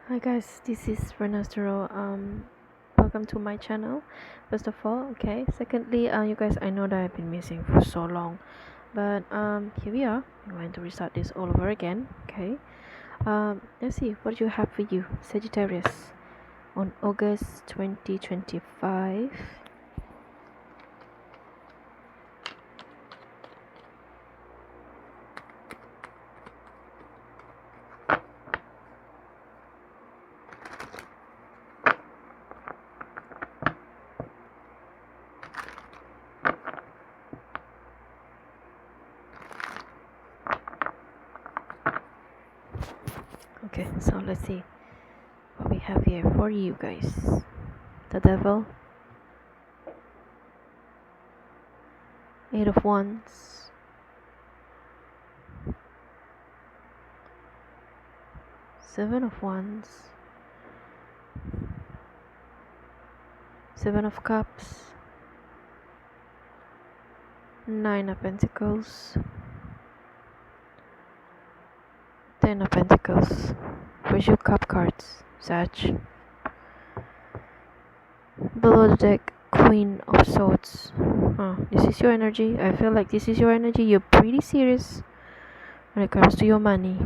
Hi guys, this is Renastro. Welcome to my channel. First of all, okay. Secondly, you guys, I know that I've been missing for so long, but here we are. I'm going to restart this all over again. Okay. Let's see what do you have for you, Sagittarius, on August 2025. Okay, so let's see what we have here for you guys. The Devil, Eight of Wands, Seven of Wands, Seven of Cups, Nine of Pentacles, Ten of Pentacles. Where's your cup cards, Sag? Below the deck, Queen of Swords. This is your energy. I feel like this is your energy. You're pretty serious when it comes to your money.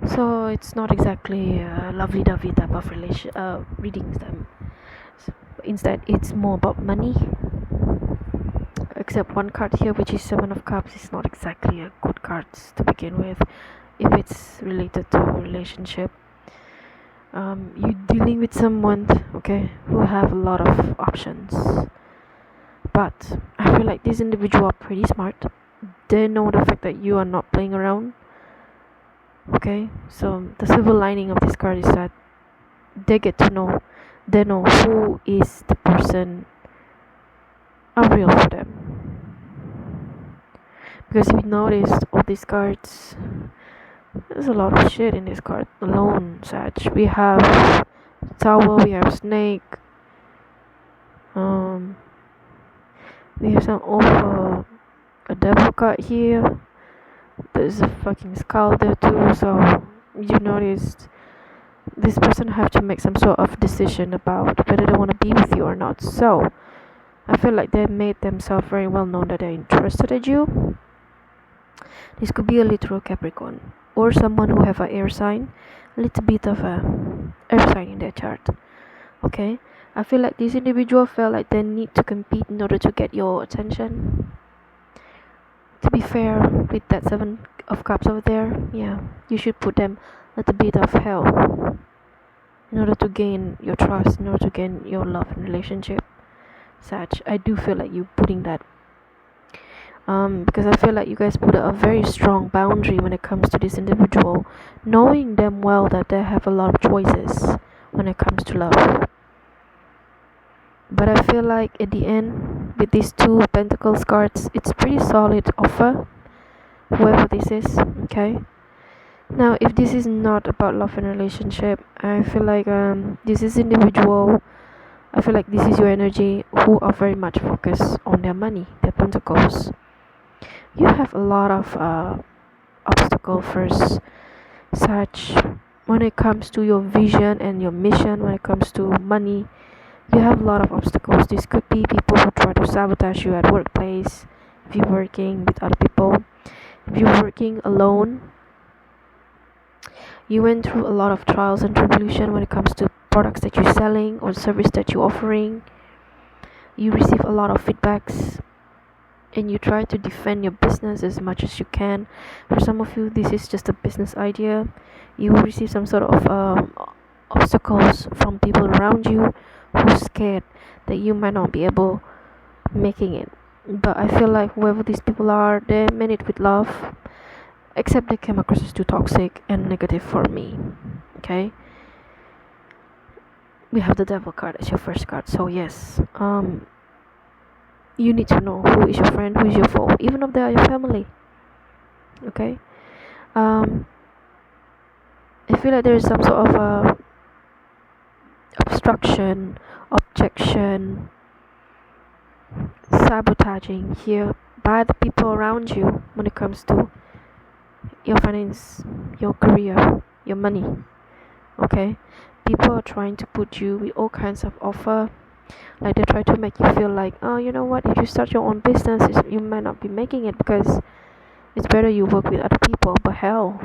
So it's not exactly a lovey-dovey type of readings. Instead, it's more about money. Except one card here, which is Seven of Cups, is not exactly a good card to begin with. If it's related to a relationship, you're dealing with someone, okay, who have a lot of options. But I feel like this individual are pretty smart. They know the fact that you are not playing around. Okay, so the silver lining of this card is that they get to know, they know who is the person are real for them. Because if you noticed all these cards, there's a lot of shit in this card alone, Sag. We have Tower, we have Snake, we have some over a devil card here. There's a fucking skull there too, so you noticed this person have to make some sort of decision about whether they want to be with you or not. So I feel like they made themselves very well known that they're interested in you. This could be a literal Capricorn or someone who have an air sign, a little bit of a air sign in their chart. Okay, I feel like this individual felt like they need to compete in order to get your attention. To be fair, with that Seven of Cups over there, yeah, you should put them a little bit of hell in order to gain your trust, in order to gain your love and relationship. Sag, I do feel like you putting that. Because I feel like you guys put a very strong boundary when it comes to this individual, knowing them well that they have a lot of choices when it comes to love. But I feel like at the end, with these two Pentacles cards, it's pretty solid offer, whoever this is, okay? Now, if this is not about love and relationship, I feel like this is individual. I feel like this is your energy who are very much focused on their money, their Pentacles. You have a lot of obstacle first, such when it comes to your vision and your mission. When it comes to money, you have a lot of obstacles. This could be people who try to sabotage you at workplace, if you're working with other people, if you're working alone. You went through a lot of trials and tribulation when it comes to products that you're selling or service that you're offering. You receive a lot of feedbacks and you try to defend your business as much as you can. For some of you, this is just a business idea. You will receive some sort of obstacles from people around you who's scared that you might not be able making it. But I feel like whoever these people are, they meant it with love, except they came across as too toxic and negative for me. Okay, we have the Devil card as your first card, so yes, you need to know who is your friend, who is your foe, even if they are your family. Okay, I feel like there is some sort of obstruction, objection, sabotaging here by the people around you when it comes to your finance, your career, your money. Okay, people are trying to put you with all kinds of offer. Like they try to make you feel like, oh, you know what, if you start your own business, you might not be making it because it's better you work with other people. But hell,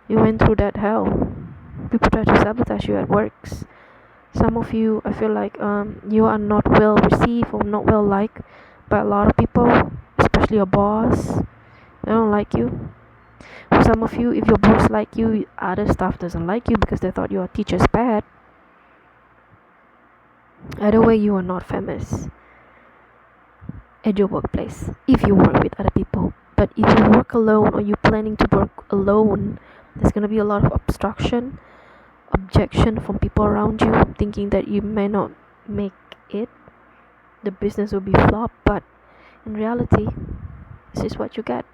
you went through that hell. People try to sabotage you at works. Some of you, I feel like you are not well received or not well liked by a lot of people, especially your boss. They don't like you. For some of you, if your boss like you, other staff doesn't like you because they thought your teacher's bad. Either way, you are not famous at your workplace if you work with other people. But if you work alone or you're planning to work alone, there's gonna be a lot of objection from people around you, thinking that you may not make it. The business will be flop, but in reality, this is what you get.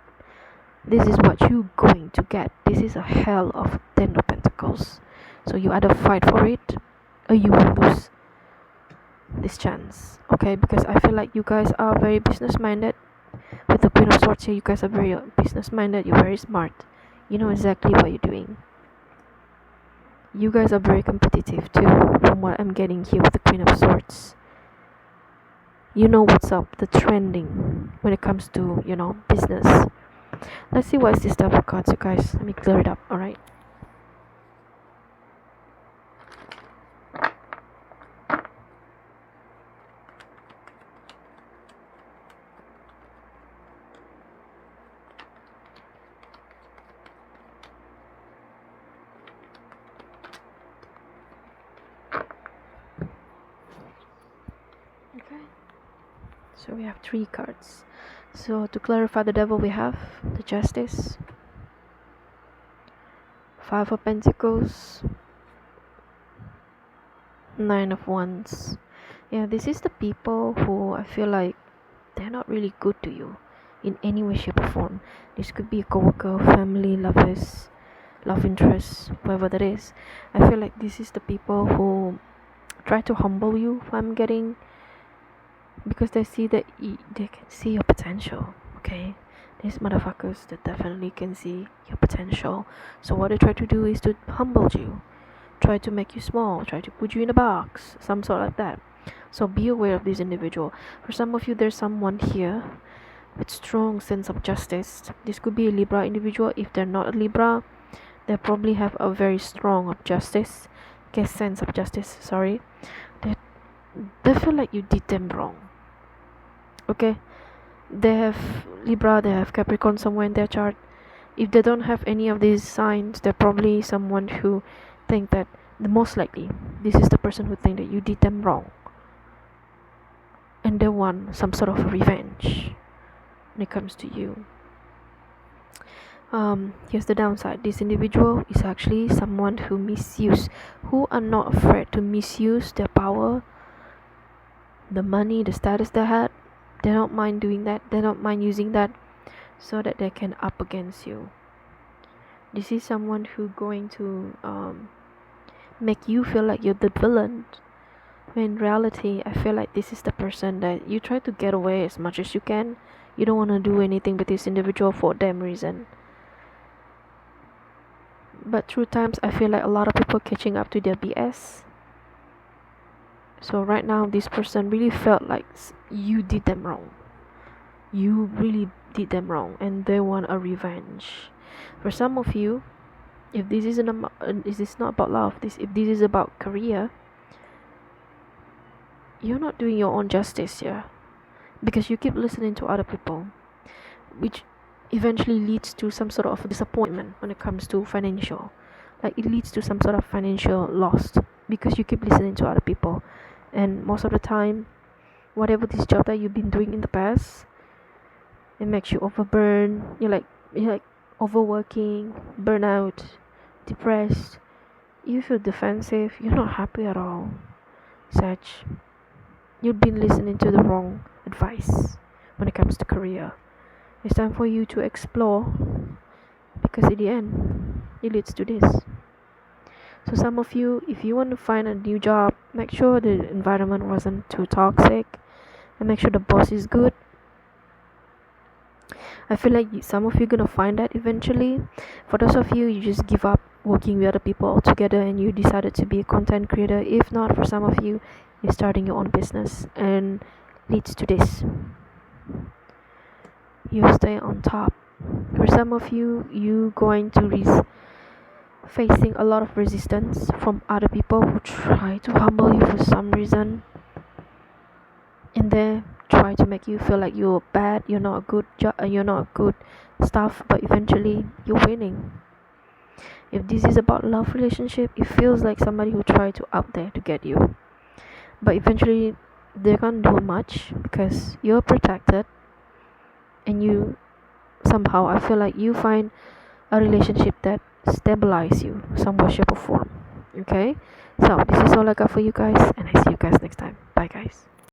This is what you're going to get. This is a hell of 10 of Pentacles. So you either fight for it or you will lose this chance. Okay, because I feel like you guys are very business minded. With the Queen of Swords here, you guys are very business minded. You're very smart. You know exactly what you're doing. You guys are very competitive too, from what I'm getting here with the Queen of Swords. You know what's up, the trending when it comes to, business. Let's see what is this double cards, you guys. Let me clear it up, alright? Okay. So we have 3 cards. So to clarify the devil, we have the Justice, 5 of Pentacles, 9 of Wands. Yeah, this is the people who I feel like they're not really good to you in any way, shape, or form. This could be a co-worker, family, lovers, love interest, whoever that is. I feel like this is the people who try to humble you, I'm getting, because they see that they can see your potential. Okay, these motherfuckers that definitely can see your potential. So what they try to do is to humble you, try to make you small, try to put you in a box, some sort like that. So be aware of this individual. For some of you, there's someone here with strong sense of justice. This could be a Libra individual. If they're not a Libra, they probably have a very strong sense of justice. Sorry, they feel like you did them wrong. Okay, they have Libra, they have Capricorn somewhere in their chart. If they don't have any of these signs, they're probably someone who think that, the most likely, this is the person who think that you did them wrong, and they want some sort of revenge when it comes to you. Here's the downside. This individual is actually someone who are not afraid to misuse their power, the money, the status they had. They don't mind doing that. They don't mind using that so that they can up against you. This is someone who going to make you feel like you're the villain, when in reality, I feel like this is the person that you try to get away as much as you can. You don't want to do anything with this individual for a damn reason. But through times, I feel like a lot of people catching up to their BS. So right now, this person really felt like you did them wrong. You really did them wrong, and they want a revenge. For some of you, if this is not about love, if this is about career, you're not doing your own justice here, because you keep listening to other people, which eventually leads to some sort of disappointment when it comes to financial. Like, it leads to some sort of financial loss because you keep listening to other people. And most of the time, whatever this job that you've been doing in the past, it makes you overburn. You're like overworking, burnout, depressed. You feel defensive. You're not happy at all, Sag. You've been listening to the wrong advice when it comes to career. It's time for you to explore, because in the end, it leads to this. So some of you, if you want to find a new job, make sure the environment wasn't too toxic, and make sure the boss is good. I feel like some of you gonna find that eventually. For those of you, you just give up working with other people altogether and you decided to be a content creator. If not, for some of you, you're starting your own business and leads to this. You stay on top. For some of you, you going to facing a lot of resistance from other people who try to humble you for some reason, and they try to make you feel like you're bad, you're not a you're not good stuff, but eventually you're winning. If this is about love relationship, it feels like somebody who tried to out there to get you, but eventually they can't do much because you're protected, and you somehow, I feel like you find a relationship that stabilize you some way, shape or form. Okay, so this is all I got for you guys, and I see you guys next time. Bye guys.